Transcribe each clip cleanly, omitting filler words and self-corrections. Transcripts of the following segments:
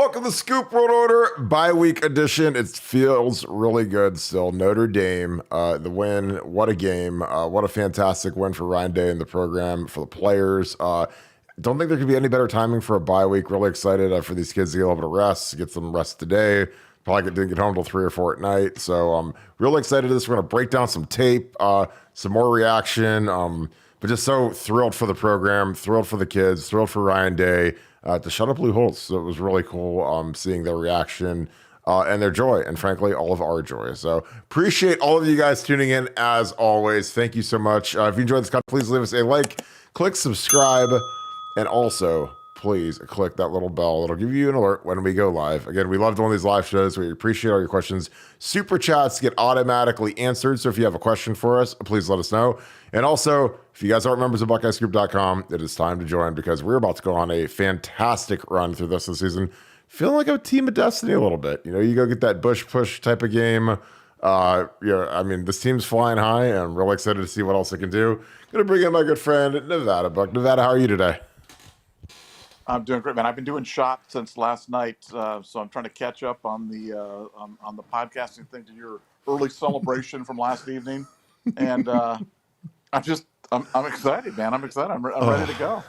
Welcome to Scoop World Order bye-week edition. It feels really good still. Notre Dame, the win. What a game. What a fantastic win for Ryan Day and the program, for the players. Don't think there could be any better timing for a bye week. Really excited for these kids to get a little bit of rest, get some rest today. Probably didn't get home till 3 or 4 at night. So I'm really excited to this. We're going to break down some tape, some more reaction, but just so thrilled for the program, thrilled for the kids, thrilled for Ryan Day. To shut up Blue Holtz. So it was really cool seeing their reaction and their joy, and frankly, all of our joy. So appreciate all of you guys tuning in as always. Thank you so much. If you enjoyed this content, please leave us a like, click subscribe, and also please click that little bell. It'll give you an alert when we go live. Again, we love doing these live shows. We appreciate all your questions. Super chats get automatically answered. So if you have a question for us, please let us know. And also, if you guys aren't members of BuckeyesGroup.com, it is time to join because we're about to go on a fantastic run through this season. Feeling like a team of destiny a little bit. You know, you go get that bush push type of game. I mean, this team's flying high, and I'm really excited to see what else they can do. Gonna bring in my good friend Nevada Buck. Nevada, how are you today? I'm doing great, man. I've been doing shots since last night, so I'm trying to catch up on the podcasting thing to your early celebration from last evening, and I'm excited, man. I'm excited. I'm ready to go.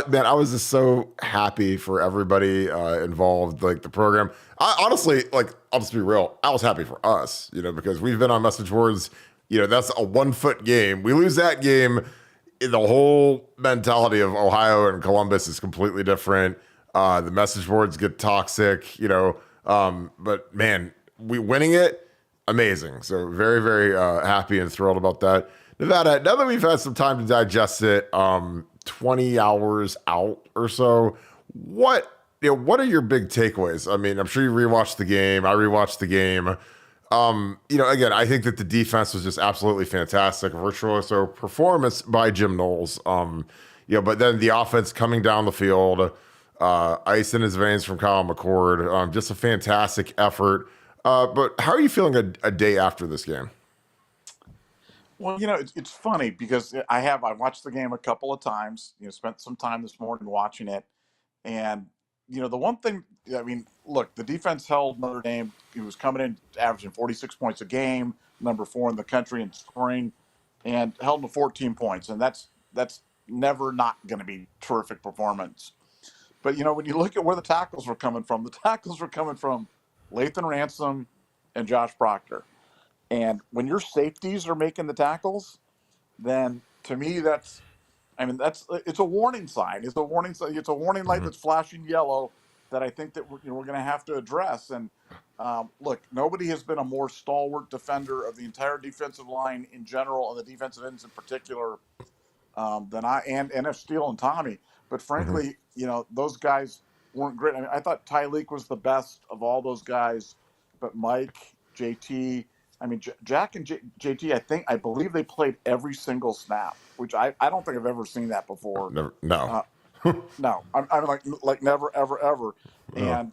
Man, I was just so happy for everybody involved, like the program. Honestly, like, I'll just be real. I was happy for us, you know, because we've been on message boards. You know, that's a 1-foot game. We lose that game, the whole mentality of Ohio and Columbus is completely different. The message boards get toxic, you know. But man, we winning it, amazing. So very, very happy and thrilled about that. Nevada, now that we've had some time to digest it, 20 hours out or so, what are your big takeaways? I mean, I'm sure you rewatched the game. I rewatched the game. You know, again, I think that the defense was just absolutely fantastic. Virtuoso performance by Jim Knowles. But then the offense coming down the field, ice in his veins from Kyle McCord. Just a fantastic effort. But how are you feeling a day after this game? Well, you know, it's funny because I watched the game a couple of times. You know, spent some time this morning watching it, and you know, the one thing, I mean, look, the defense held Notre Dame. He was coming in averaging 46 points a game, number 4 in the country in scoring, and held them to 14 points, and that's never not going to be terrific performance. But you know, when you look at where the tackles were coming from, Lathan Ransom and Josh Proctor. And when your safeties are making the tackles, then to me it's a warning sign. It's a warning sign. It's a warning light that's flashing yellow that I think that we're going to have to address. And look, nobody has been a more stalwart defender of the entire defensive line in general and the defensive ends in particular than I and F. Steele and Tommy. But frankly, you know, those guys weren't great. I mean, I thought Tyleek was the best of all those guys, but Mike, JT. I mean, Jack and JT, I believe they played every single snap, which I don't think I've ever seen that before. No. No. I'm like never, ever, ever. And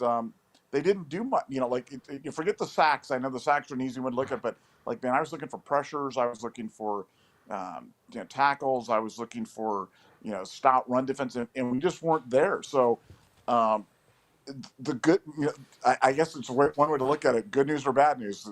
they didn't do much. You know, like, you forget the sacks. I know the sacks are an easy one to look at, but, like, man, I was looking for pressures. I was looking for, tackles. I was looking for, stout run defense, and we just weren't there. So, the good, I guess it's one way to look at it. Good news or bad news.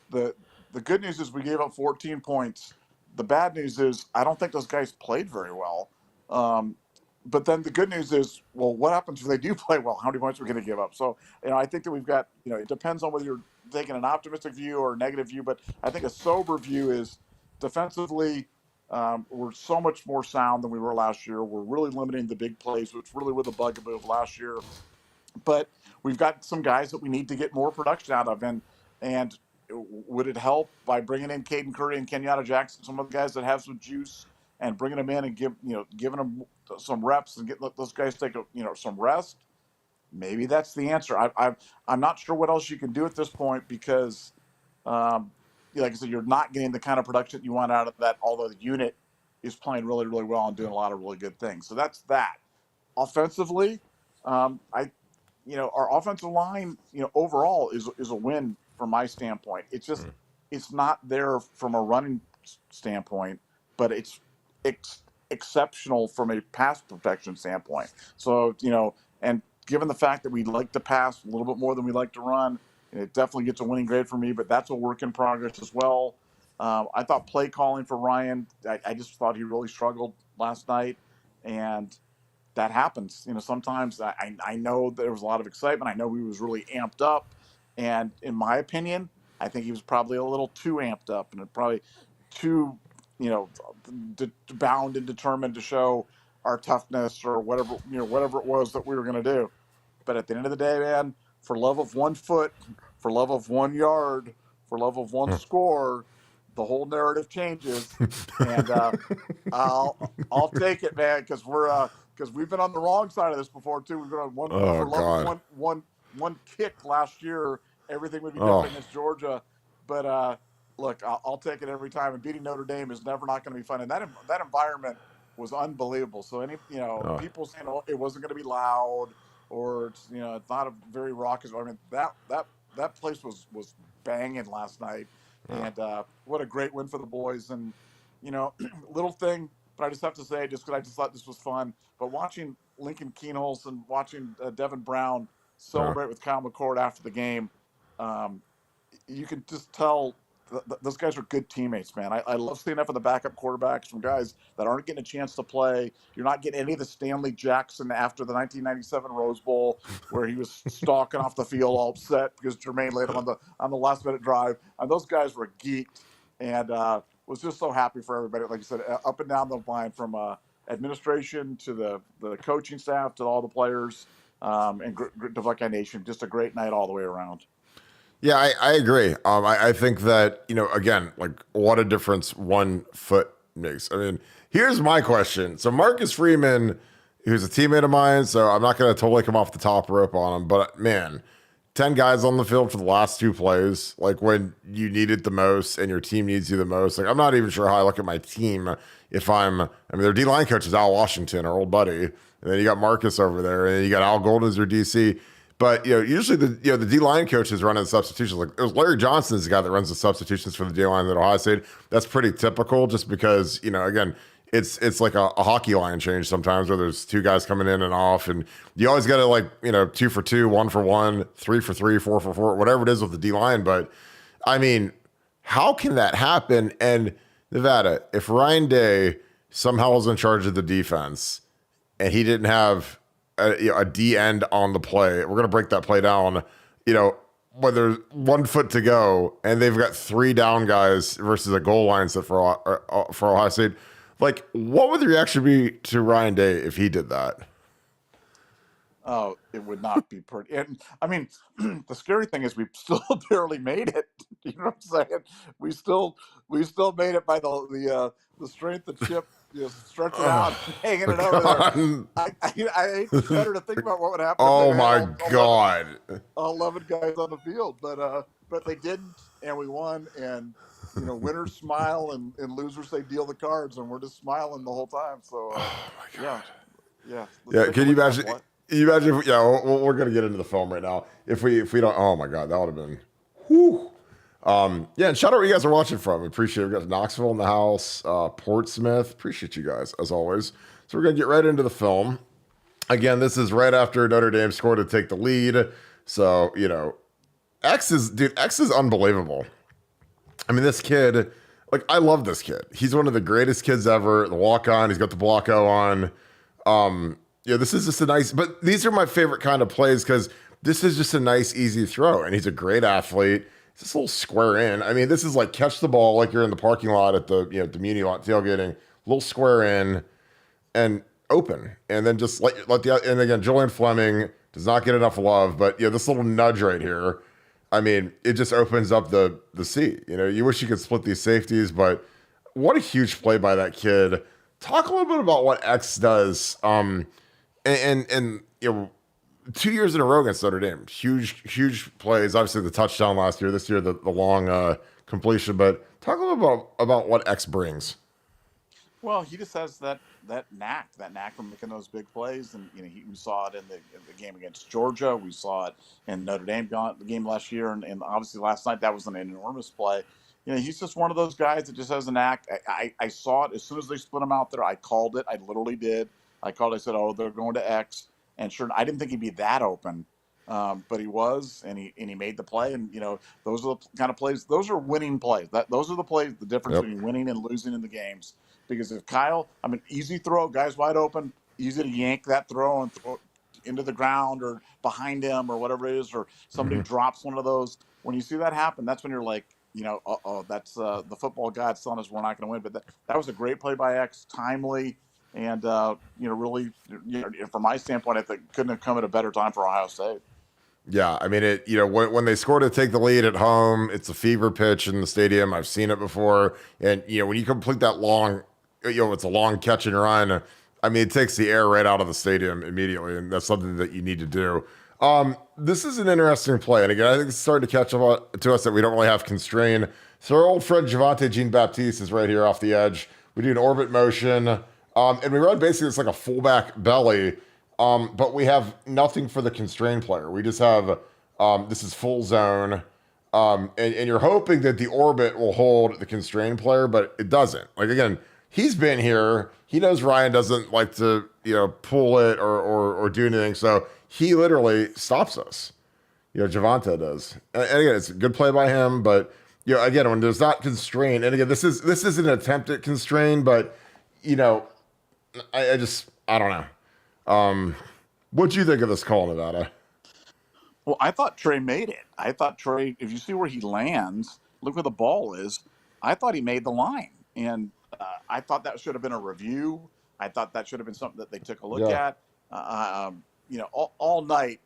The good news is we gave up 14 points. The bad news is I don't think those guys played very well. But then the good news is, well, what happens if they do play well? How many points are we going to give up? So, I think that we've got, it depends on whether you're taking an optimistic view or a negative view. But I think a sober view is defensively, we're so much more sound than we were last year. We're really limiting the big plays, which really were the bugaboo of last year. But we've got some guys that we need to get more production out of. And would it help by bringing in Caden Curry and Kenyatta Jackson, some of the guys that have some juice, and bringing them in and giving them some reps and let those guys take some rest? Maybe that's the answer. I'm not sure what else you can do at this point because, like I said, you're not getting the kind of production you want out of that. Although the unit is playing really, really well and doing a lot of really good things. So that's that. Offensively, our offensive line, overall is a win from my standpoint. It's just it's not there from a running standpoint, but it's exceptional from a pass protection standpoint. So, and given the fact that we like to pass a little bit more than we like to run, and it definitely gets a winning grade for me. But that's a work in progress as well. I thought play calling for Ryan, I just thought he really struggled last night, and that happens. Sometimes I know there was a lot of excitement. I know he was really amped up, and in my opinion, I think he was probably a little too amped up and probably too, you know, bound and determined to show our toughness or whatever it was that we were going to do. But at the end of the day, man, for love of 1 foot, for love of 1 yard, for love of one score, the whole narrative changes, and I'll take it, man, because we've been on the wrong side of this before too. We've been on one Oh for love of God. one kick last year. Everything would be Oh, different against Georgia, but look, I'll take it every time. And beating Notre Dame is never not going to be fun. And that environment was unbelievable. So oh, people saying, oh, it wasn't going to be loud, or it's not a very raucous. I mean, that place was banging last night, oh. and what a great win for the boys. And little thing, but I just have to say, just because I just thought this was fun. But watching Lincoln Keenholz and watching Devin Brown Oh. celebrate with Kyle McCord after the game, um, you can just tell those guys are good teammates, man. I love seeing that for the backup quarterbacks from guys that aren't getting a chance to play. You're not getting any of the Stanley Jackson after the 1997 Rose Bowl where he was stalking off the field all upset because Jermaine laid him on the last minute drive. And those guys were geeked, and was just so happy for everybody. Like you said, up and down the line from administration to the coaching staff to all the players, and Buckeye Nation. Just a great night all the way around. Yeah, I agree. I think that, again, like what a difference 1 foot makes. I mean, here's my question. So Marcus Freeman, who's a teammate of mine, so I'm not going to totally come off the top rope on him, but man, 10 guys on the field for the last 2 plays, like when you need it the most and your team needs you the most. Like, I'm not even sure how I look at my team their D-line coach is Al Washington, our old buddy. And then you got Marcus over there, and then you got Al Golden as your DC. But usually the D line coaches running the substitutions. Like, it was Larry Johnson is the guy that runs the substitutions for the D line at Ohio State. That's pretty typical, just because again, it's like a hockey line change sometimes where there's 2 guys coming in and off, and you always got to 2 for 2, 1 for 1, 3 for 3, 4 for 4, whatever it is with the D line. But I mean, how can that happen? And Nevada, if Ryan Day somehow was in charge of the defense and he didn't have a D end on the play, we're going to break that play down, when there's 1 foot to go and they've got 3 down guys versus a goal line set for Ohio State. Like, what would the reaction be to Ryan Day if he did that? Oh, it would not be pretty. And I mean, the scary thing is we still barely made it. You know what I'm saying? We still made it by the strength of Chip, stretching out, hanging it over there. God. I hate to shudder to think about what would happen if they Oh had my all 11, God. 11 guys on the field, but they didn't, and we won. And winners smile and losers they deal the cards, and we're just smiling the whole time. So Oh my yeah, God. yeah. Let's Yeah, take a can you look at that imagine? play. You imagine? Yeah, we're gonna get into the film right now. If we don't, oh my God, that would have been. Whew. Yeah, and shout out where you guys are watching from. Appreciate it. We got Knoxville in the house, Portsmouth. Appreciate you guys as always. So we're gonna get right into the film. Again, this is right after Notre Dame scored to take the lead. So X is unbelievable. I mean, this kid, like, I love this kid. He's one of the greatest kids ever. The walk on, he's got the block O on. This is just a nice, but these are my favorite kind of plays because this is just a nice, easy throw. And he's a great athlete. It's this little square in. I mean, this is like catch the ball like you're in the parking lot at the, the muni lot tailgating, little square in and open. And then just and again, Julian Fleming does not get enough love, but this little nudge right here, I mean, it just opens up the seat. You wish you could split these safeties, but what a huge play by that kid. Talk a little bit about what X does. And 2 years in a row against Notre Dame, huge plays. Obviously, the touchdown last year. This year, the long completion. But talk a little about what X brings. Well, he just has that knack for making those big plays, and we saw it in the game against Georgia. We saw it in Notre Dame the game last year, and obviously last night that was an enormous play. He's just one of those guys that just has a knack. I saw it as soon as they split him out there. I called it. I literally did. I called. I said, "Oh, they're going to X." And sure, I didn't think he'd be that open, but he was, and he made the play. And those are the kind of plays. Those are winning plays. Those are the plays. The difference Yep. between winning and losing in the games. Because if Kyle, easy throw, guys wide open, easy to yank that throw and throw it into the ground or behind him or whatever it is, or somebody drops one of those. When you see that happen, that's when you're like, that's the football gods telling us we're not going to win. But that was a great play by X, timely, and really, from my standpoint, I think couldn't have come at a better time for Ohio State. Yeah, I mean, when they score to take the lead at home, it's a fever pitch in the stadium. I've seen it before, and when you complete that long, it's a long catch and run. I mean, it takes the air right out of the stadium immediately, and that's something that you need to do. This is an interesting play, and again, I think it's starting to catch up to us that we don't really have constraint. So our old friend Javonte Jean-Baptiste is right here off the edge. We do an orbit motion, and we run basically it's like a fullback belly. But we have nothing for the constrained player. We just have, this is full zone. And you're hoping that the orbit will hold the constrained player, but it doesn't. Like, again, he's been here. He knows Ryan doesn't like to, pull it or do anything. So he literally stops us. Javonte does. And again, it's a good play by him, but, again, when there's not constrained, and again, this is an attempt at constrained, but, I don't know. What'd you think of this call, Nevada? Well, I thought Trey made it. I thought Trey, if you see where he lands, look where the ball is. I thought he made the line. And I thought that should have been a review. I thought that should have been something that they took a look at. All night,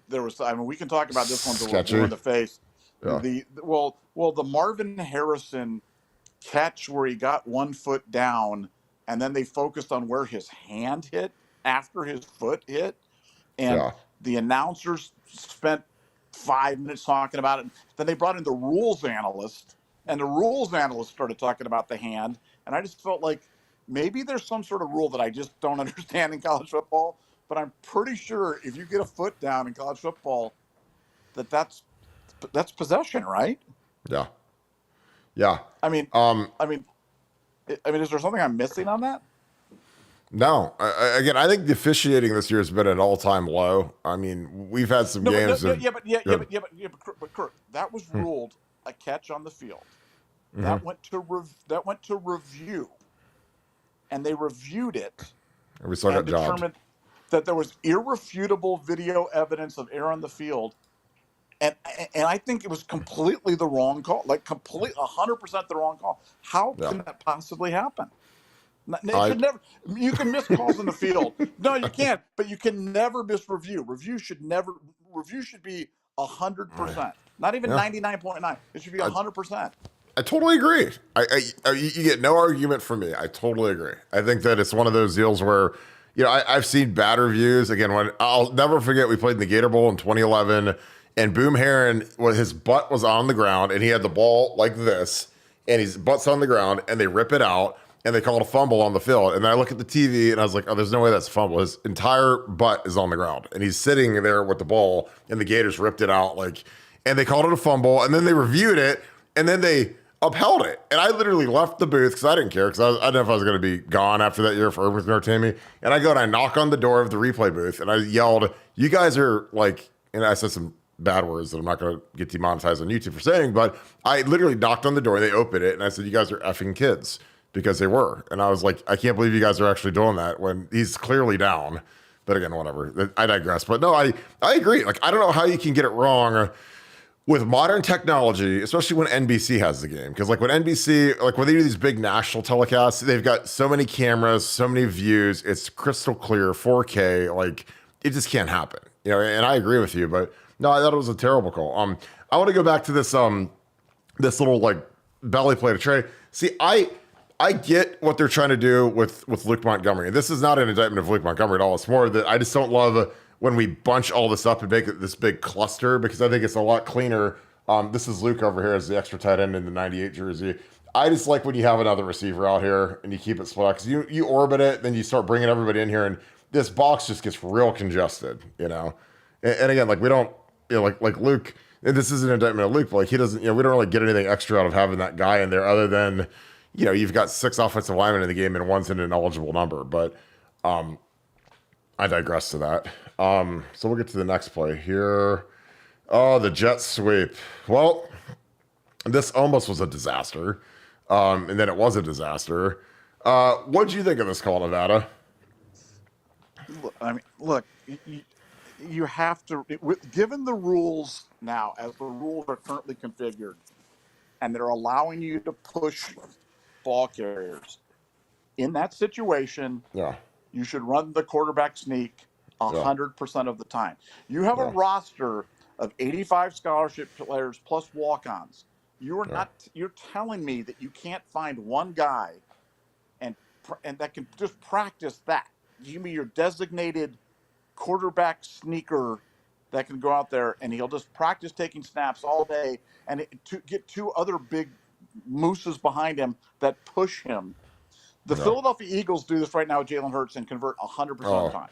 there was, we can talk about this one till we're in the face. Yeah. The Marvin Harrison catch where he got 1 foot down, and then they focused on where his hand hit after his foot hit, and the announcers spent 5 minutes talking about it. Then they brought in the rules analyst, and the rules analyst started talking about the hand, and I just felt like maybe there's some sort of rule that I just don't understand in college football, but I'm pretty sure if you get a foot down in college football, that's possession, right? Yeah. Yeah. Is there something I'm missing on that? No. Again, I think the officiating this year has been an all-time low. I mean, we've had some games. But Kurt, that was ruled a catch on the field. Mm-hmm. That went to review, and they reviewed it. And we still got determined that there was irrefutable video evidence of error on the field. And I think it was completely the wrong call, 100% the wrong call. How can that possibly happen? Should never. You can miss calls in the field. No, you can't. But you can never miss review. Review should be 100%. Not even 99.9. It should be 100%. I totally agree. You get no argument from me. I totally agree. I think that it's one of those deals where, I've seen bad reviews. Again, when I'll never forget, we played in the Gator Bowl in 2011. And Boom Herron, his butt was on the ground, and he had the ball like this, and his butt's on the ground, and they rip it out, and they call it a fumble on the field. And then I look at the TV, and I was like, oh, there's no way that's a fumble. His entire butt is on the ground, and he's sitting there with the ball, and the Gators ripped it out, and they called it a fumble, and then they reviewed it, and then they upheld it. And I literally left the booth because I didn't care, because I didn't know if I was going to be gone after that year for Urban was going to entertain me. And I go and I knock on the door of the replay booth, and I yelled, you guys are and I said some bad words that I'm not going to get demonetized on YouTube for saying, but I literally knocked on the door, they opened it, and I said, you guys are effing kids, because they were. And I was like, I can't believe you guys are actually doing that when he's clearly down. But again, whatever. I digress. But no, I agree. I don't know how you can get it wrong with modern technology, especially when NBC has the game. Because when NBC, when they do these big national telecasts, they've got so many cameras, so many views, it's crystal clear, 4K, it just can't happen. And I agree with you, but no, I thought it was a terrible call. I want to go back to this this little belly play to Trey. See, I get what they're trying to do with Luke Montgomery. This is not an indictment of Luke Montgomery at all. It's more that I just don't love when we bunch all this up and make it this big cluster, because I think it's a lot cleaner. This is Luke over here as the extra tight end in the 98 jersey. I just like when you have another receiver out here and you keep it split out, because you orbit it, then you start bringing everybody in here, and this box just gets real congested, And again, we don't, like Luke, and this is an indictment of Luke, but he doesn't, we don't really get anything extra out of having that guy in there other than, you've got 6 offensive linemen in the game and one's in an eligible number. But I digress to that. So we'll get to the next play here. Oh, the jet sweep. Well, this almost was a disaster. And then it was a disaster. What do you think of this call, Nevada? I mean, look, you have to, given the rules now, as the rules are currently configured, and they're allowing you to push ball carriers in that situation, Yeah, you should run the quarterback sneak yeah, 100% of the time. You have a yeah, roster of 85 scholarship players plus walk-ons. You are yeah, not. You're telling me that you can't find one guy and that can just practice that. You mean your designated quarterback sneaker that can go out there and he'll just practice taking snaps all day and to get two other big mooses behind him that push him. The yeah. Philadelphia Eagles do this right now with Jalen Hurts and convert 100% of Oh, the time.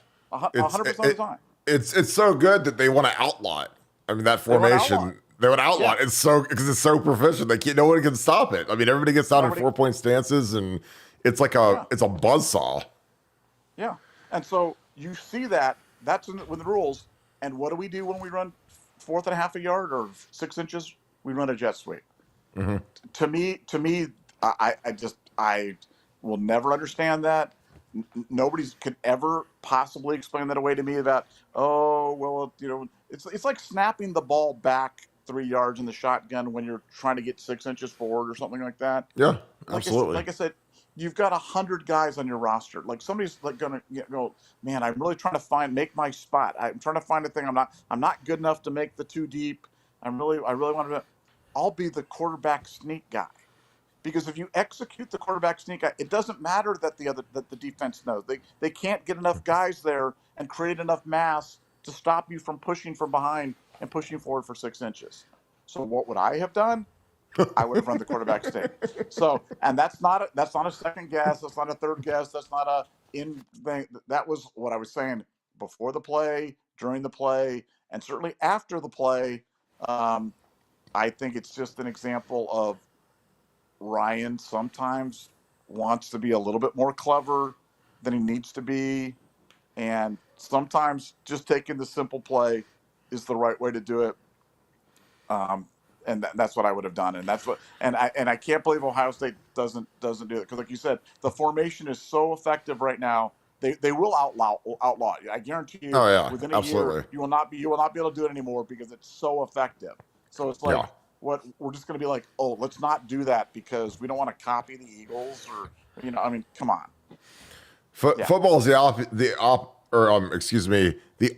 it's 100% of the time. it's so good that they want to outlaw it. I mean, that They want to outlaw it. formation, they want to outlaw Yeah. it. It's so because it's so proficient. They can't. No one can stop it. I mean, everybody gets down in Nobody. 4 point stances, and it's like Yeah. it's a buzzsaw. Yeah. And so you see that. That's with the rules. And what do we do when we run fourth and a half a yard or 6 inches? We run a jet sweep. Hmm. To me, I will never understand that. Nobody could ever possibly explain that away to me. About it's like snapping the ball back 3 yards in the shotgun when you're trying to get 6 inches forward or something like that. Yeah, Like absolutely. like I said, you've got 100 guys on your roster. Like somebody's like gonna go, man. I'm really trying to make my spot. I'm trying to find a thing. I'm not good enough to make the too deep. I really want to. I'll be the quarterback sneak guy. Because if you execute the quarterback sneak, it doesn't matter that the defense knows they can't get enough guys there and create enough mass to stop you from pushing from behind and pushing forward for 6 inches. So what would I have done? I would have run the quarterback sneak. So, and that's not a second guess. That's not a third guess. That's not a in thing. That was what I was saying before the play, during the play, and certainly after the play. Um, I think it's just an example of Ryan sometimes wants to be a little bit more clever than he needs to be. And sometimes just taking the simple play is the right way to do it. Um, and that's what I would have done. And that's what, and I can't believe Ohio State doesn't do it. Because like you said, the formation is so effective right now. They will outlaw it. I guarantee you Oh yeah, within a year, absolutely. you will not be able to do it anymore because it's so effective. So it's Yeah. like, what we're just going to be like, oh, let's not do that because we don't want to copy the Eagles I mean, come on. Yeah. Football is the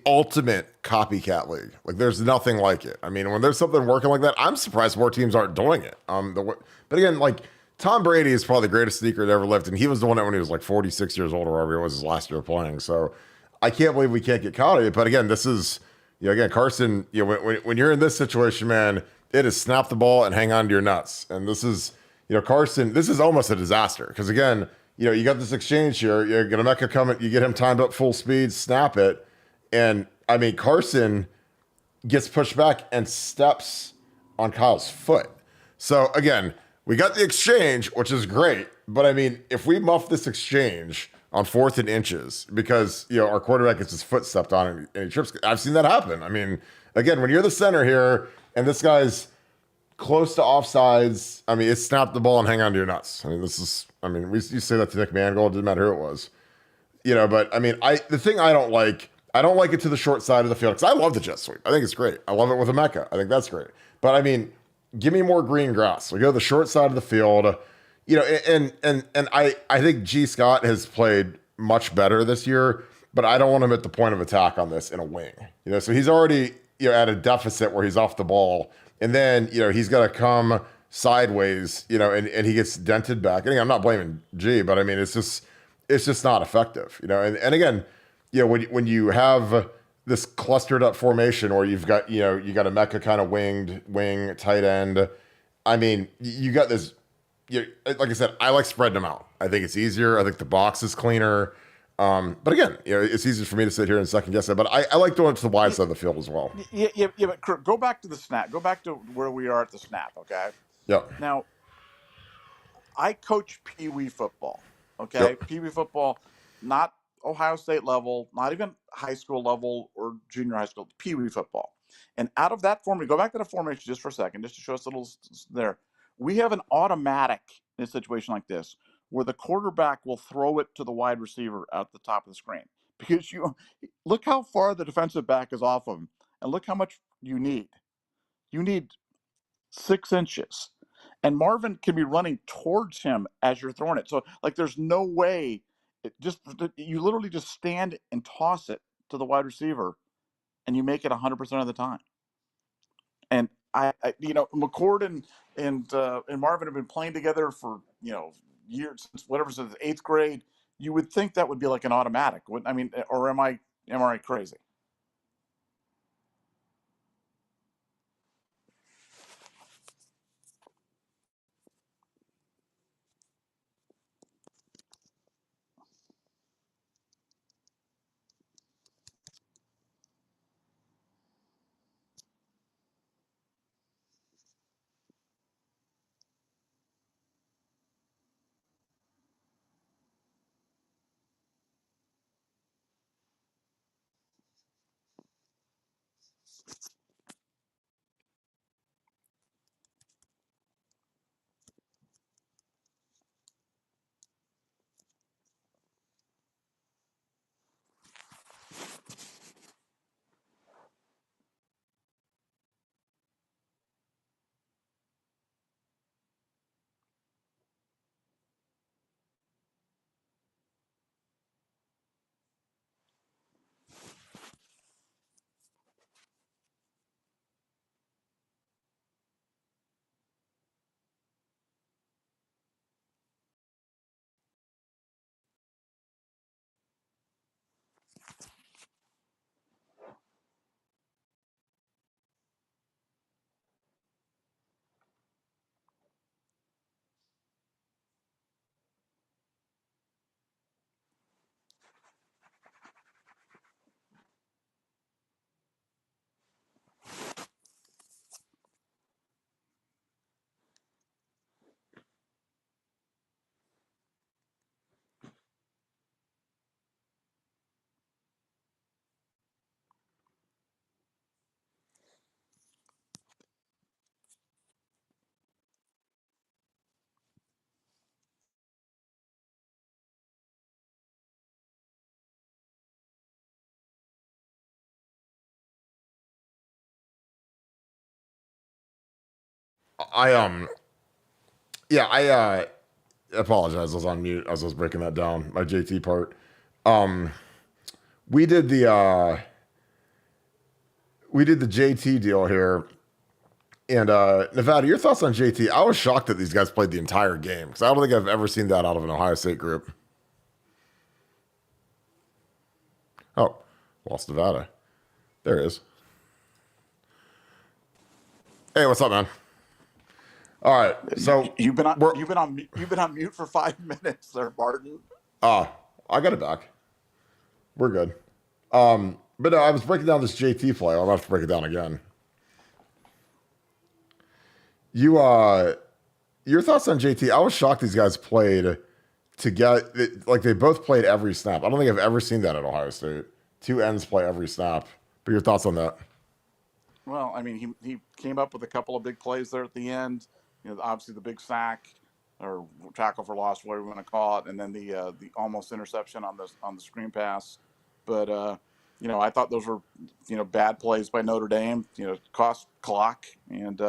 ultimate copycat league. Like there's nothing like it. I mean, when there's something working like that, I'm surprised more teams aren't doing it. But again, like Tom Brady is probably the greatest sneaker that ever lived, and he was doing it when he was like 46 years old or whatever it was his last year playing. So I can't believe we can't get caught in it. But again, this is again Carson. When you're in this situation, man, it is snap the ball and hang on to your nuts. And this is Carson. This is almost a disaster because again. You got this exchange here. You're going to make a comment. You get him timed up full speed, snap it. And I mean, Carson gets pushed back and steps on Kyle's foot. So again, we got the exchange, which is great. But I mean, if we muff this exchange on 4th and inches because, our quarterback gets his foot stepped on and he trips, I've seen that happen. I mean, again, when you're the center here and this guy's close to offsides. I mean, it's snap the ball and hang on to your nuts. I mean, you say that to Nick Mangold, it didn't matter who it was. But I mean, the thing I don't like it to the short side of the field because I love the jet sweep. I think it's great. I love it with a Mecca. I think that's great. But I mean, give me more green grass. We go to the short side of the field. And I think G. Scott has played much better this year, but I don't want him at the point of attack on this in a wing. So he's already at a deficit where he's off the ball. And then, he's got to come sideways, and he gets dented back. And again, I'm not blaming G, but I mean, it's just not effective, and again, when you have this clustered up formation or you've got, you got a Mecca kind of wing tight end. I mean, you got this, like I said, I like spreading them out. I think it's easier. I think the box is cleaner. But again, it's easy for me to sit here and second guess it. But I like doing it to the wide side of the field as well. Yeah. But Kurt, go back to the snap. Go back to where we are at the snap. Okay. Yep. Now, I coach Pee Wee football. Okay, Yep. Pee Wee football, not Ohio State level, not even high school level or junior high school, Pee Wee football. And out of that formation, go back to the formation just for a second, just to show us a little there. We have an automatic in a situation like this where the quarterback will throw it to the wide receiver at the top of the screen because you look how far the defensive back is off of him, and look how much you need. You need 6 inches, and Marvin can be running towards him as you're throwing it. So like, there's no way. You literally just stand and toss it to the wide receiver, and you make it 100% of the time. And McCord and Marvin have been playing together for years, since whatever, since 8th grade. You would think that would be like an automatic. I mean, or am I crazy? I yeah, I apologize. I was on mute as I was breaking that down. My JT part. Um, we did the JT deal here, and Nevada. Your thoughts on JT? I was shocked that these guys played the entire game because I don't think I've ever seen that out of an Ohio State group. Oh, lost Nevada. There it is. Hey, what's up, man? All right, so You've been on mute for 5 minutes there, Barton. I got it back. We're good. But no, I was breaking down this JT play. I'm gonna have to break it down again. You your thoughts on JT? I was shocked these guys played like they both played every snap. I don't think I've ever seen that at Ohio State. Two ends play every snap. But your thoughts on that? Well, I mean, he came up with a couple of big plays there at the end. Obviously the big sack or tackle for loss, whatever you want to call it, and then the almost interception on the screen pass. But I thought those were bad plays by Notre Dame. Cost clock, and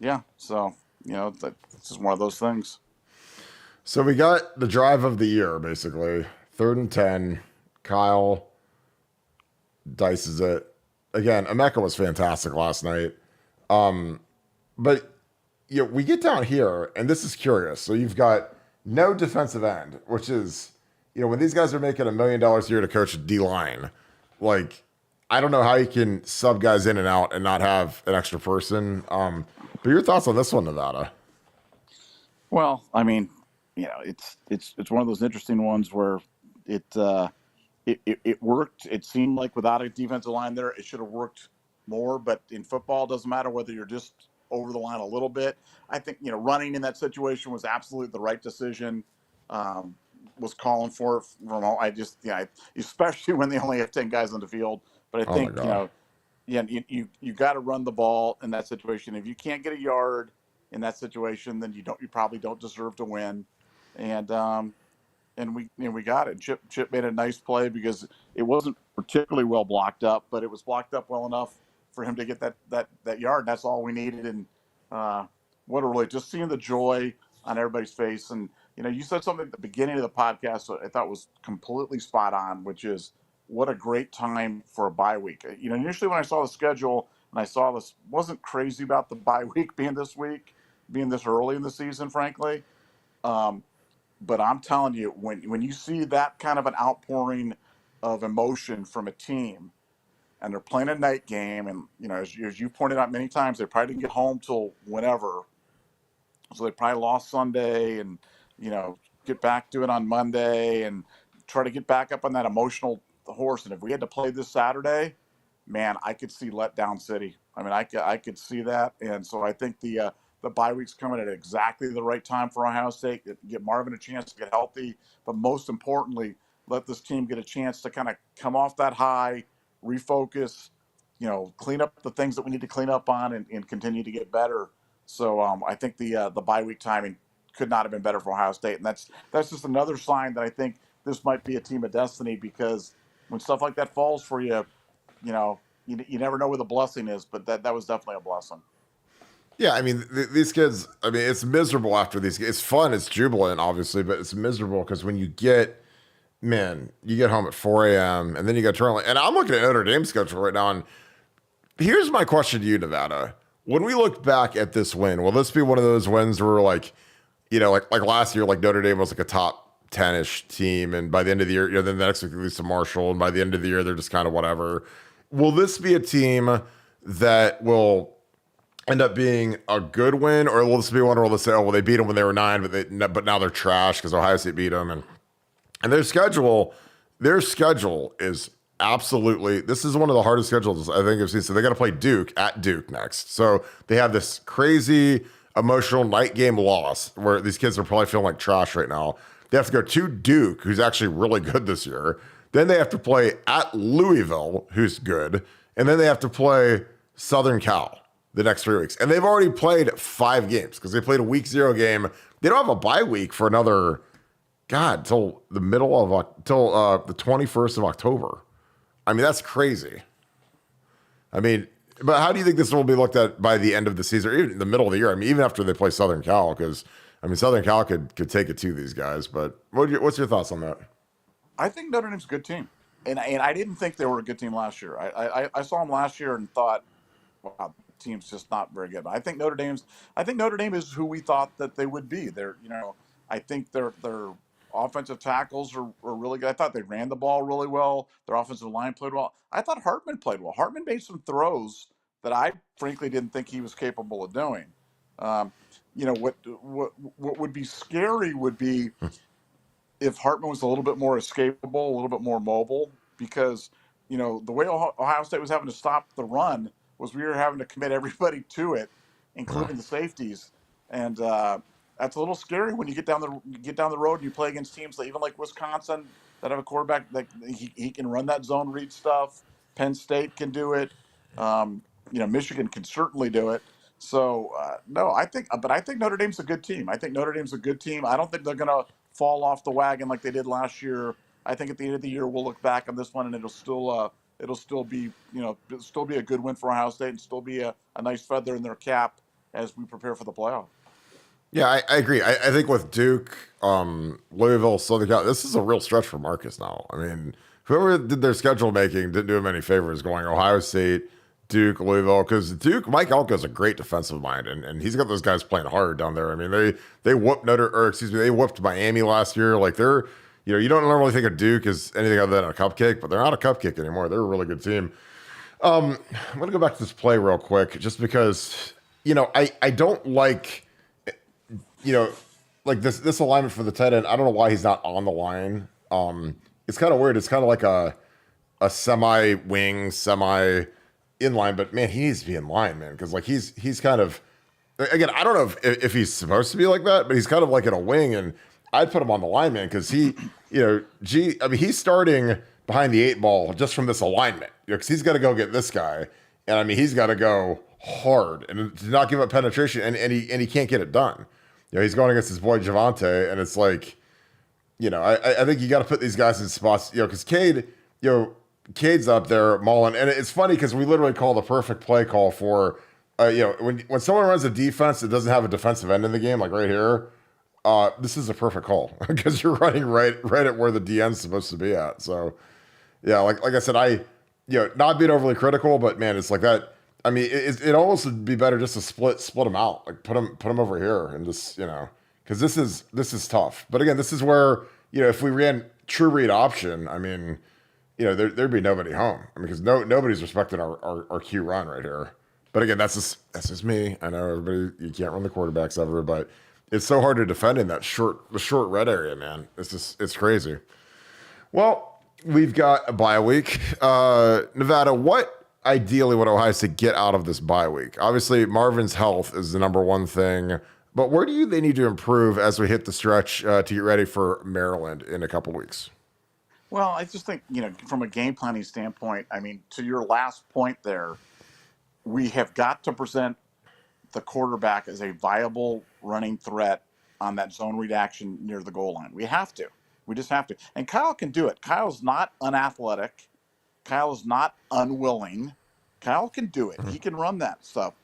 yeah, so that's just one of those things. So we got the drive of the year, basically. 3rd and 10. Kyle dices it. Again, Emeka was fantastic last night. But we get down here, and this is curious. So you've got no defensive end, which is, when these guys are making $1 million a year to coach D-line, like, I don't know how you can sub guys in and out and not have an extra person. But your thoughts on this one, Nevada? Well, I mean, it's one of those interesting ones where it worked. It seemed like without a defensive line there, it should have worked more. But in football, it doesn't matter whether you're just over the line a little bit. I think running in that situation was absolutely the right decision. was calling for it from all. I just, especially when they only have 10 guys on the field. But I Oh my think, God. yeah, you got to run the ball in that situation. If you can't get a yard in that situation, then you probably don't deserve to win. And we got it. Chip made a nice play because it wasn't particularly well blocked up, but it was blocked up well enough for him to get that yard. And that's all we needed. And uh, what a really just seeing the joy on everybody's face. And you said something at the beginning of the podcast that I thought was completely spot on, which is what a great time for a bye week. Initially when I saw the schedule and I saw this, wasn't crazy about the bye week being this week, being this early in the season, frankly. Um, but I'm telling you, when you see that kind of an outpouring of emotion from a team, and they're playing a night game, and as you pointed out many times, they probably didn't get home till whenever, so they probably lost Sunday, and get back to it on Monday, and try to get back up on that emotional horse. And if we had to play this Saturday, man, I could see letdown city. I mean, I could see that, and so I think the bye week's coming at exactly the right time for Ohio State. Get Marvin a chance to get healthy, but most importantly, let this team get a chance to kind of come off that high, refocus, clean up the things that we need to clean up on, and continue to get better. So I think the bye week timing could not have been better for Ohio State, and that's just another sign that I think this might be a team of destiny, because when stuff like that falls for you, you never know where the blessing is, but that was definitely a blessing. Yeah, I mean, these kids, I mean, it's miserable after these. It's fun, it's jubilant, obviously, but it's miserable because when you get home at 4 a.m. and then you got turn. And I'm looking at Notre Dame's schedule right now. And here's my question to you, Nevada. When we look back at this win, will this be one of those wins where like last year, like Notre Dame was like a top 10-ish team. And by the end of the year, then the next week, they lose to Marshall. And by the end of the year, they're just kind of whatever. Will this be a team that will end up being a good win, or will this be one where they'll say, oh, well, they beat them when they were 9, but now they're trash because Ohio State beat them, and their schedule is absolutely, this is one of the hardest schedules I think I've seen. So they got to play Duke at Duke next. So they have this crazy emotional night game loss where these kids are probably feeling like trash right now. They have to go to Duke, who's actually really good this year. Then they have to play at Louisville, who's good, and then they have to play Southern Cal the next 3 weeks. And they've already played 5 games because they played a week 0 game. They don't have a bye week for another, till the 21st of October. I mean, that's crazy. I mean, but how do you think this will be looked at by the end of the season, or even the middle of the year? I mean, even after they play Southern Cal, because I mean, Southern Cal could take it to these guys. But what's your thoughts on that? I think Notre Dame's a good team, and I didn't think they were a good team last year. I saw them last year and thought, wow, the team's just not very good. But I think Notre Dame is who we thought that they would be. I think their offensive tackles are really good. I thought they ran the ball really well. Their offensive line played well. I thought Hartman played well. Hartman made some throws that I frankly didn't think he was capable of doing. Um, what would be scary would be if Hartman was a little bit more escapable, a little bit more mobile, because the way Ohio State was having to stop the run was we were having to commit everybody to it, including the safeties, and that's a little scary when you get down the road and you play against teams that, even like Wisconsin, that have a quarterback that he can run that zone read stuff. Penn State can do it. Michigan can certainly do it. So no, I think Notre Dame's a good team. I don't think they're going to fall off the wagon like they did last year. I think at the end of the year we'll look back on this one and it'll still be a good win for Ohio State and still be a nice feather in their cap as we prepare for the playoff. Yeah, I agree. I think with Duke, Louisville, Southern Cal, this is a real stretch for Marcus now. I mean, whoever did their schedule making didn't do him any favors going Ohio State, Duke, Louisville, because Duke, Mike Elko is a great defensive mind, and he's got those guys playing hard down there. I mean, they whooped they whooped Miami last year. Like they're, you don't normally think of Duke as anything other than a cupcake, but they're not a cupcake anymore. They're a really good team. I'm gonna go back to this play real quick, just because I don't like. Like this alignment for the tight end. I don't know why he's not on the line. It's kind of weird. It's kind of like a semi wing, semi inline, but man, he needs to be in line, man, because like he's kind of, again, I don't know if he's supposed to be like that, but he's kind of like in a wing, and I'd put him on the line, man, because I mean, he's starting behind the eight ball just from this alignment, because he's got to go get this guy, and I mean, he's got to go hard and to not give up penetration, and he can't get it done. He's going against his boy Javante, and it's like, I think you got to put these guys in spots, because Cade's up there mauling, and it's funny because we literally call the perfect play call for, when someone runs a defense that doesn't have a defensive end in the game, like right here. This is a perfect call because you're running right at where the DN's supposed to be at. So, yeah, like I said, not being overly critical, but man, it's like that. I mean, it almost would be better just to split them out, like put them over here and just because this is tough. But again, this is where if we ran true read option, I mean, there'd be nobody home. I mean, because nobody's respecting our Q run right here. But again, that's just me. I know everybody, you can't run the quarterbacks ever, but it's so hard to defend in that the short red area, man. It's crazy. Well, we've got a bye week. Nevada, what ideally would Ohio State get out of this bye week? Obviously, Marvin's health is the number one thing, but where do they need to improve as we hit the stretch to get ready for Maryland in a couple weeks? Well, I just think, from a game planning standpoint, I mean, to your last point there, we have got to present the quarterback as a viable running threat on that zone read action near the goal line. We have to. We just have to. And Kyle can do it. Kyle's not unathletic. Kyle is not unwilling. Kyle can do it. He can run that stuff.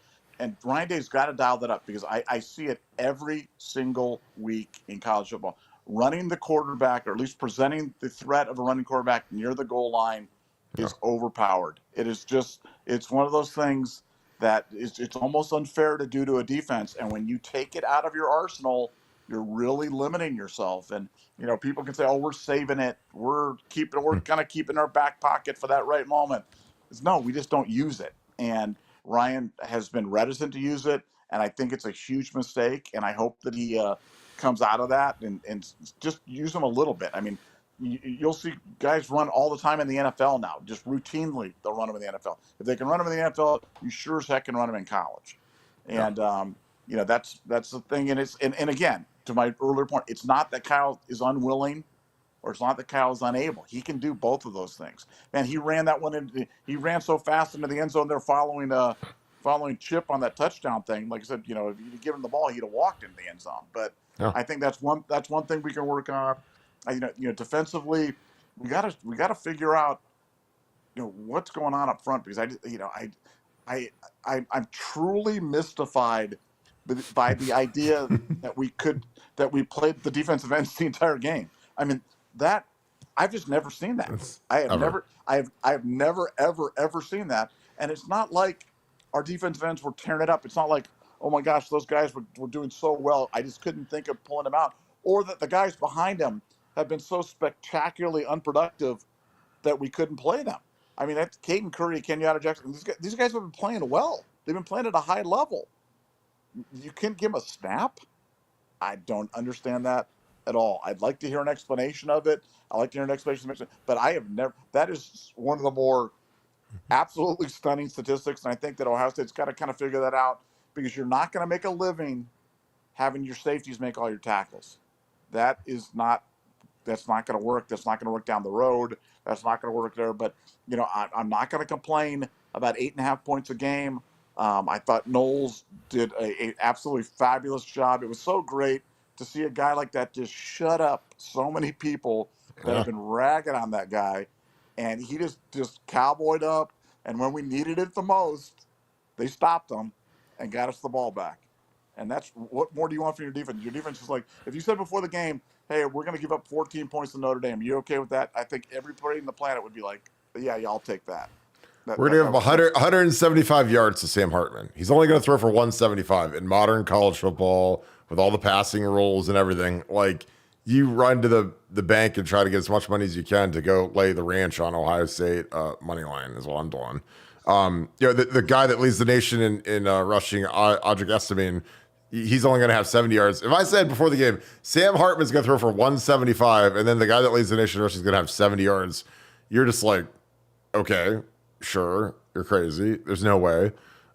And Ryan Day's got to dial that up because I see it every single week in college football. Running the quarterback, or at least presenting the threat of a running quarterback near the goal line, is overpowered. It's one of those things that it's almost unfair to do to a defense. And when you take it out of your arsenal, you're really limiting yourself. And, people can say, oh, we're saving it. We're kind of keeping our back pocket for that right moment. No, we just don't use it. And Ryan has been reticent to use it. And I think it's a huge mistake. And I hope that he comes out of that and just use them a little bit. I mean, you'll see guys run all the time in the NFL now. Just routinely, they'll run them in the NFL. If they can run them in the NFL, you sure as heck can run them in college. And that's the thing. And again, to my earlier point, it's not that Kyle is unwilling, or it's not that Kyle is unable. He can do both of those things. Man, he ran that one in. He ran so fast into the end zone. They're following Chip on that touchdown thing. Like I said, if you'd given him the ball, he'd have walked into the end zone. But I think that's one thing we can work on. Defensively, we gotta figure out, what's going on up front, because I'm truly mystified by the idea that we played the defensive ends the entire game. I mean, that I've just never seen that. I have never ever seen that. And it's not like our defensive ends were tearing it up. It's not like, oh my gosh, those guys were doing so well, I just couldn't think of pulling them out, or that the guys behind them have been so spectacularly unproductive that we couldn't play them. I mean, that's Caden Curry, Kenyatta Jackson. These guys have been playing well. They've been playing at a high level. You can't give them a snap? I don't understand that at all. I'd like to hear an explanation of it. I'd like to hear an explanation of it, but I have never. That is one of the more absolutely stunning statistics, and I think that Ohio State's got to kind of figure that out, because you're not going to make a living having your safeties make all your tackles. That's not going to work. That's not going to work down the road. That's not going to work there. But, I'm not going to complain about 8.5 points a game. I thought Knowles did a absolutely fabulous job. It was so great to see a guy like that just shut up so many people that have been ragging on that guy. And he just cowboyed up. And when we needed it the most, they stopped him and got us the ball back. And that's, what more do you want from your defense? Your defense is like, if you said before the game, hey, we're going to give up 14 points to Notre Dame, you okay with that? I think everybody in the planet would be like, yeah, I'll take that. We're going to give 175 yards to Sam Hartman. He's only going to throw for 175 in modern college football with all the passing rules and everything. Like, you run to the bank and try to get as much money as you can to go lay the ranch on Ohio State money line is what I'm doing. The guy that leads the nation in rushing, Audric Estimine, he's only going to have 70 yards. If I said before the game, Sam Hartman's going to throw for 175, and then the guy that leads the nation in rushing is going to have 70 yards, you're just like, okay, sure, you're crazy. There's no way.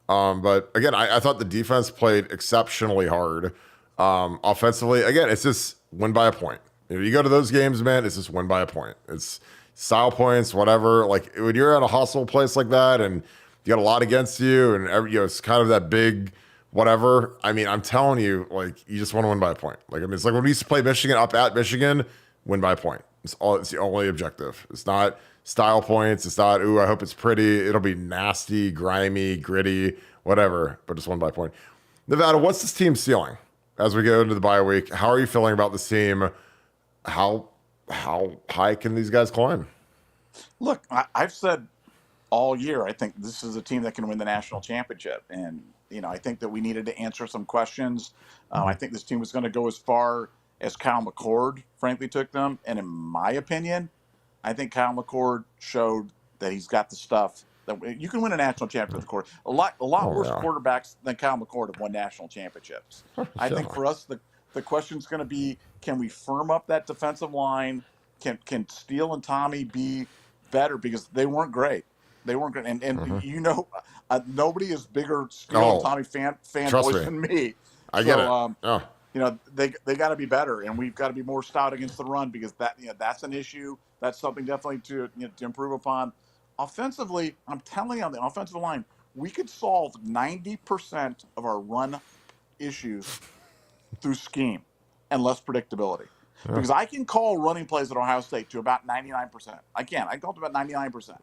But again, I thought the defense played exceptionally hard. Offensively, again, it's just win by a point. You go to those games, man, it's just win by a point. It's style points, whatever. Like when you're at a hostile place like that and you got a lot against you and it's kind of that big whatever. I mean, I'm telling you, like, you just want to win by a point. Like, I mean, it's like when we used to play Michigan up at Michigan, win by a point. It's the only objective. It's not style points. It's not, ooh, I hope it's pretty. It'll be nasty, grimy, gritty, whatever, but just win by a point. Nevada, what's this team's ceiling as we go into the bye week? How are you feeling about this team? How high can these guys climb? Look, I've said all year, I think this is a team that can win the national championship. And, I think that we needed to answer some questions. I think this team was going to go as far as Kyle McCord, frankly, took them. And in my opinion, I think Kyle McCord showed that he's got the stuff that you can win a national championship with McCord. A lot worse quarterbacks than Kyle McCord have won national championships. I think for us, the question is going to be, can we firm up that defensive line? Can Steele and Tommy be better? Because they weren't great. They weren't good. And nobody is bigger Steele and Tommy fanboys than me. I get it. They got to be better, and we've got to be more stout against the run because that's an issue. That's something definitely to improve upon. Offensively, I'm telling you, on the offensive line, we could solve 90% of our run issues through scheme and less predictability. Yeah. Because I can call running plays at Ohio State to about 99%. I can call it to about 99%.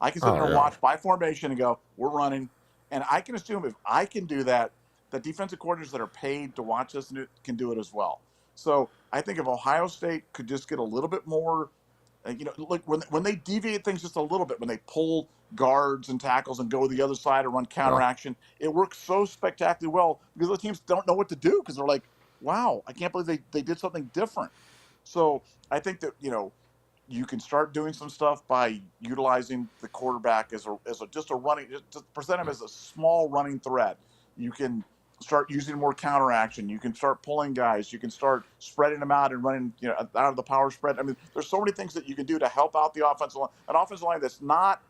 I can sit there and watch by formation and go, we're running. And I can assume if I can do that, the defensive coordinators that are paid to watch this can do it as well. So I think if Ohio State could just get a little bit more, look, when they deviate things just a little bit, when they pull guards and tackles and go to the other side and run counteraction, it works so spectacularly well because the teams don't know what to do because they're like, wow, I can't believe they did something different. So I think that, you can start doing some stuff by utilizing the quarterback as just present him as a small running threat. You can start using more counteraction. You can start pulling guys. You can start spreading them out and running, out of the power spread. I mean, there's so many things that you can do to help out the offensive line. An offensive line that's not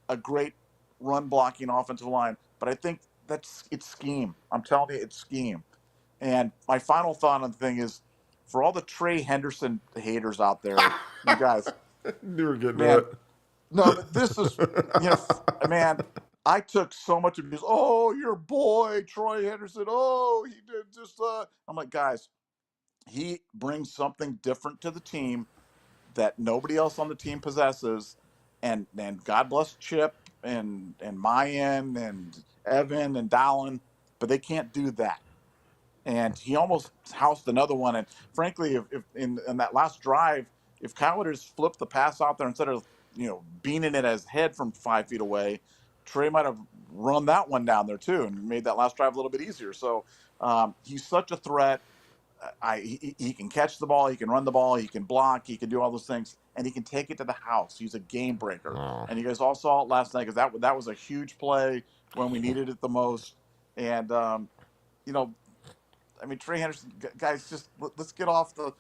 a great run blocking offensive line, but I think it's scheme. I'm telling you, it's scheme. And my final thought on the thing is, for all the Trey Henderson haters out there, you guys, you were getting it. No, but this is, man, I took so much abuse. Oh, your boy, Troy Henderson. Oh, he did just, I'm like, guys, he brings something different to the team that nobody else on the team possesses. And God bless Chip and Mayan and Evan and Dallin, but they can't do that. And he almost housed another one. And frankly, if in that last drive, if Kyle would have just flipped the pass out there instead of, beaning it as head from 5 feet away, Trey might have run that one down there too and made that last drive a little bit easier. So he's such a threat. He can catch the ball, he can run the ball, he can block, he can do all those things, and he can take it to the house. He's a game breaker. And you guys all saw it last night because that was a huge play when we needed it the most. And Trey Henderson, guys, just let's get off the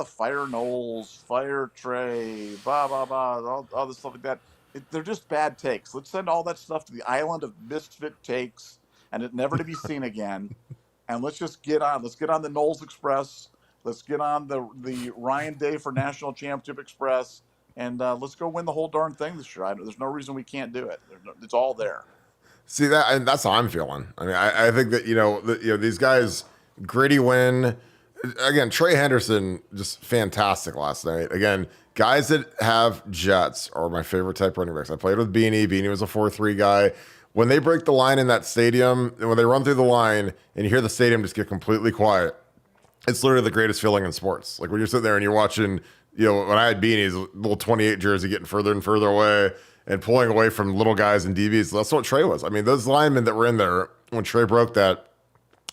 fire Knowles, fire Trey, all this stuff like that. They're just bad takes. Let's send all that stuff to the island of misfit takes and it never to be seen again. And let's just get on. Let's get on the Knowles Express. Let's get on the Ryan Day for National Championship Express, and let's go win the whole darn thing this year. There's no reason we can't do it. It's all there. See that, and that's how I'm feeling. I mean, I think that these guys, gritty win. Again, Trey Henderson just fantastic last night. Again, guys that have jets are my favorite type of running backs. I played with Beanie. Beanie was a 4-3 guy. When they break the line in that stadium, and when they run through the line, and you hear the stadium just get completely quiet, it's literally the greatest feeling in sports. Like when you're sitting there and you're watching, when I had Beanie's little 28 jersey getting further and further away and pulling away from little guys and DBs. That's what Trey was. I mean, those linemen that were in there when Trey broke that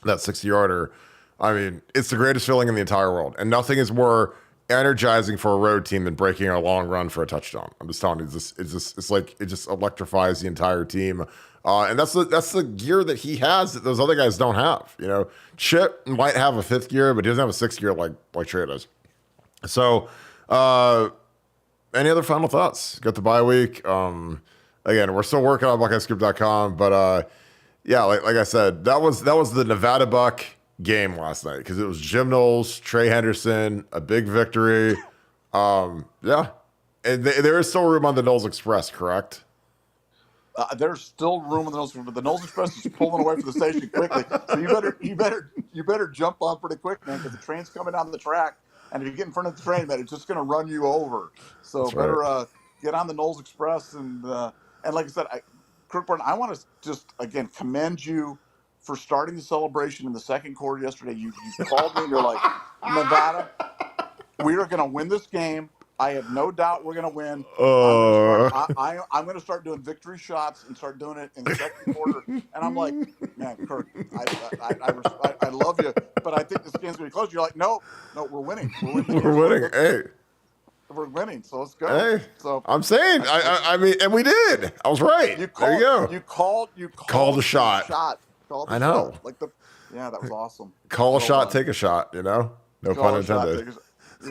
60-yarder, I mean, it's the greatest feeling in the entire world. And nothing is more energizing for a road team than breaking a long run for a touchdown. I'm just telling you, it's like it just electrifies the entire team. And that's the gear that he has that those other guys don't have. Chip might have a fifth gear, but he doesn't have a sixth gear like Trey does. So, any other final thoughts? Got the bye week. Again, we're still working on BuckeyeScoop.com, but yeah, like I said, that was the Nevada Buck game last night because it was Jim Knowles, Trey Henderson, a big victory. Yeah. And there is still room on the Knowles Express, correct? There's still room on the Knowles Express, but the Knowles Express is pulling away from the station quickly. So you better jump on pretty quick, man, because the train's coming down the track, and if you get in front of the train, man, it's just going to run you over. So That's better right. get on the Knowles Express, and like I said, Kirk Burton, I want to just again commend you for starting the celebration in the second quarter yesterday. You called me and you're like, Nevada, we are going to win this game. I have no doubt we're going to win. I'm going to start doing victory shots and start doing it in the second quarter. And I'm like, man, Kirk, I love you, but I think this game's going to be close. You're like, no, we're winning. We're winning the game. We're winning. Hey. We're winning, so let's go. Hey, so I'm saying, I mean, and we did. I was right. There you go. You called the shot. I know. Shot. That was awesome. Call a shot, take a shot. No pun intended.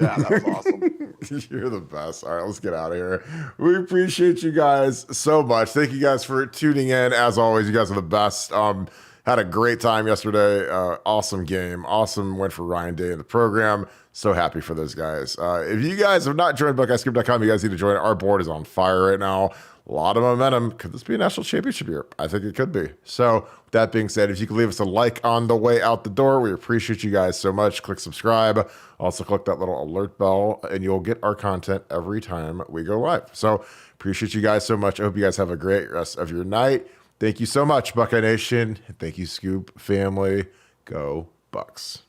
Yeah, that was awesome. You're the best. All right, let's get out of here. We appreciate you guys so much. Thank you guys for tuning in. As always, you guys are the best. Had a great time yesterday. Awesome game. Awesome win for Ryan Day in the program. So happy for those guys. If you guys have not joined BuckeyesScoop.com, you guys need to join. Our board is on fire right now. A lot of momentum. Could this be a national championship year? I think it could be. So with that being said, if you could leave us a like on the way out the door, we appreciate you guys so much. Click subscribe. Also click that little alert bell, and you'll get our content every time we go live. So appreciate you guys so much. I hope you guys have a great rest of your night. Thank you so much, Buckeye Nation. Thank you, Scoop family. Go Bucks.